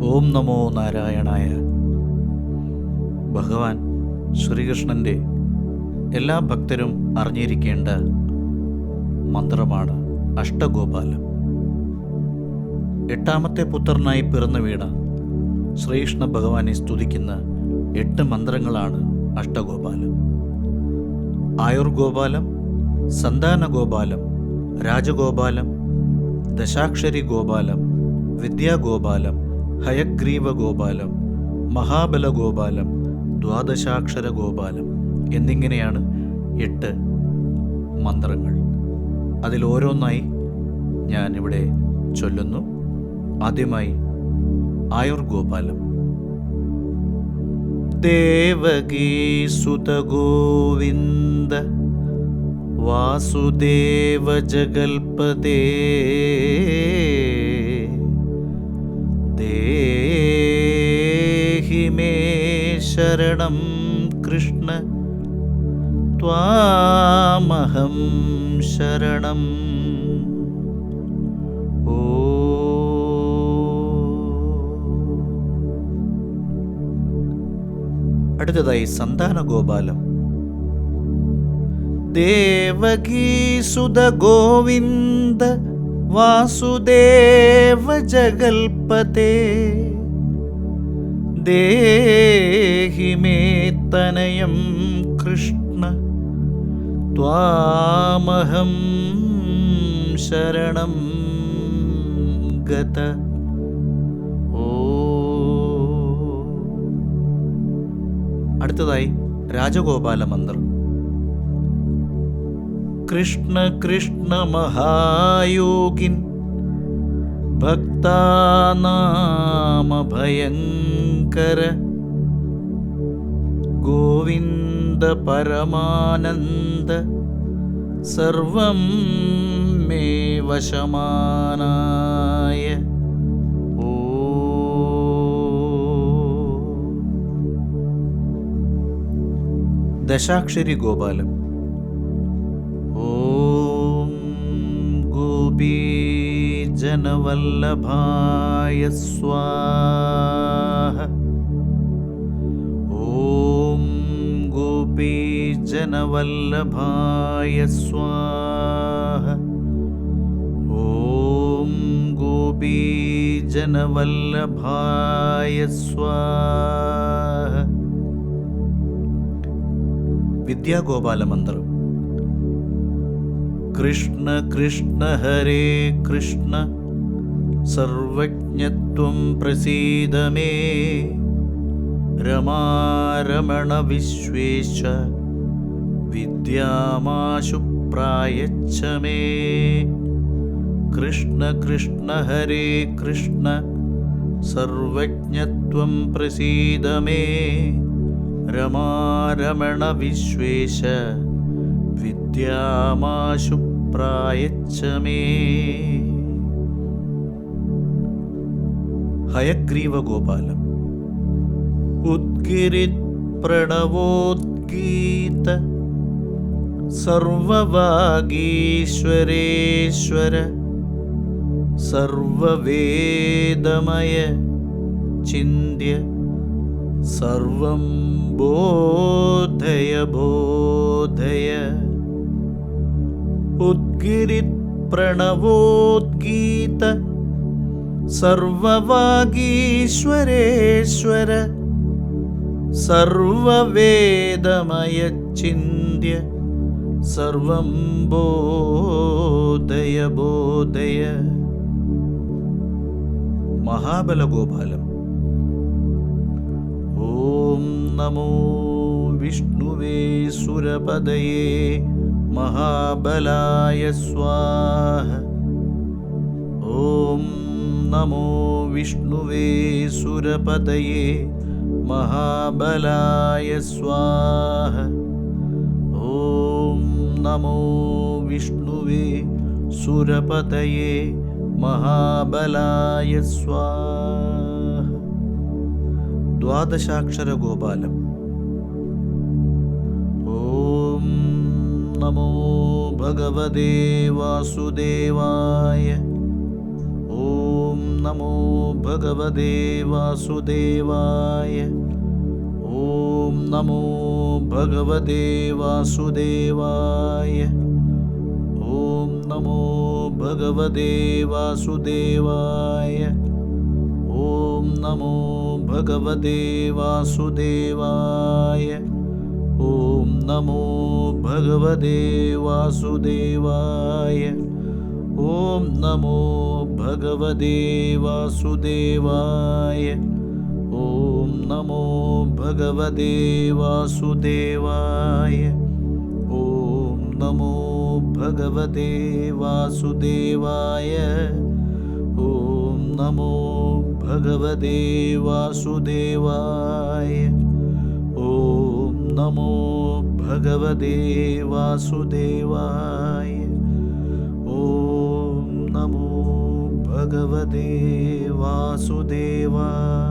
ഓം നമോ നാരായണായ. ഭഗവാൻ ശ്രീകൃഷ്ണൻ്റെ എല്ലാ ഭക്തരും അറിഞ്ഞിരിക്കേണ്ട മന്ത്രമാണ് അഷ്ടഗോപാലം. എട്ടാമത്തെ പുത്രനായി പിറന്നു വീണ ശ്രീകൃഷ്ണ ഭഗവാനെ സ്തുതിക്കുന്ന 8 മന്ത്രങ്ങളാണ് അഷ്ടഗോപാലം. ആയുർഗോപാലം, സന്താനഗോപാലം, രാജഗോപാലം, ദശാക്ഷരി ഗോപാലം, വിദ്യാഗോപാലം, ഹയഗ്രീവ ഗോപാലം, മഹാബല ഗോപാലം, ദ്വാദശാക്ഷര ഗോപാലം എന്നിങ്ങനെയാണ് 8 മന്ത്രങ്ങൾ. അതിലോരോന്നായി ഞാനിവിടെ ചൊല്ലുന്നു. ആദ്യമായി ആയുർഗോപാലം. ദേവകീസുത ഗോവിന്ദ വാസുദേവ ജഗൽപദേ ദേഹി മേ ശരണം കൃഷ്ണ ത്വാമഹം ശരണം. അടുത്തതായി സന്താനഗോപാലം. ദേവകീസുത ഗോവിന്ദ വാസുദേവ ജഗൽപതേ ദേഹി മേ തനയം കൃഷ്ണ ത്വാമഹം ശരണം ഗത. അടുത്തതായി രാജഗോപാല മന്ത്രം. കൃഷ്ണ കൃഷ്ണ മഹായോഗിൻ ഭക്താനാമ ഭയങ്കര ഗോവിന്ദ പരമാനന്ദ സർവം മേ വശമാനായ. ദശാക്ഷരി ഗോപാലം. ഓം ഗോപീജനവല്ലഭായ സ്വാഹ. ഓം ഗോപീജനവല്ലഭായ സ്വാഹ. ഓം ഗോപീജനവല്ലഭായ സ്വാഹ. വിദ്യാഗോപാല മന്ത്രം. കൃഷ്ണ കൃഷ്ണ ഹരേ കൃഷ്ണ സർവജ്ഞത്വം പ്രസീദ മേ. രമാരമണ വിശ്വേശ വിദ്യാമാശു പ്രായച്ഛ മേ. കൃഷ്ണ കൃഷ്ണ ഹരേ കൃഷ്ണ സർവജ്ഞത്വം പ്രസീദ മേ. രമാരമണ വിശ്വേശ വിദ്യാമാശു പ്രായച്ഛ മേ. ഹയഗ്രീവ ഗോപാലം. ഉദ്ഗിരിത് പ്രണവോദ്ഗീത സർവവാഗീശ്വരേശ്വര സർവവേദമയ ചിന്ത്യ സർവം ബോധയ ബോധയ. ഉദ്ഗിരിത് പ്രണവോദ്ഗീത സർവവാഗീശ്വരേശ്വര സർവവേദമയ ചിന്ത്യ സർവം ബോധയ ബോധയ. മഹാബല ഗോപാലം. ഓം നമോ വിഷ്ണുവേ സുരപദയേ മഹാബലായ സ്വാഹ. ഓം നമോ വിഷ്ണുവേ സുരപദയേ മഹാബലായ സ്വാഹ. ഓം നമോ വിഷ്ണുവേ സുരപദയേ മഹാബലായ സ്വാഹ. ദ്വാദശാക്ഷര ഗോപാലം. ഓം നമോ ഭഗവതേ വാസുദേവായ. ഓം നമോ ഭഗവതേ വാസുദേവായ. ഓം നമോ ഭഗവതേ വാസുദേവായ. ഓം നമോ ഭഗവതേ വാസുദേവായ. ഓം നമോ ഭഗവതേ വാസുദേവായ. ഓം നമോ ഭഗവതേ വാസുദേവായ. ഓം നമോ ഭഗവതേ വാസുദേവായ. ഓം നമോ ഭഗവതേ വാസുദേവായ. ഓം നമോ ഭഗവതേ വാസുദേവായ. ഓം നമോ ഭഗവതേ വാസുദേവായ. ഓം നമോ ഭഗവതേ വാസുദേവായ. ഓം നമോ ഭഗവതേ വാസുദേവായ.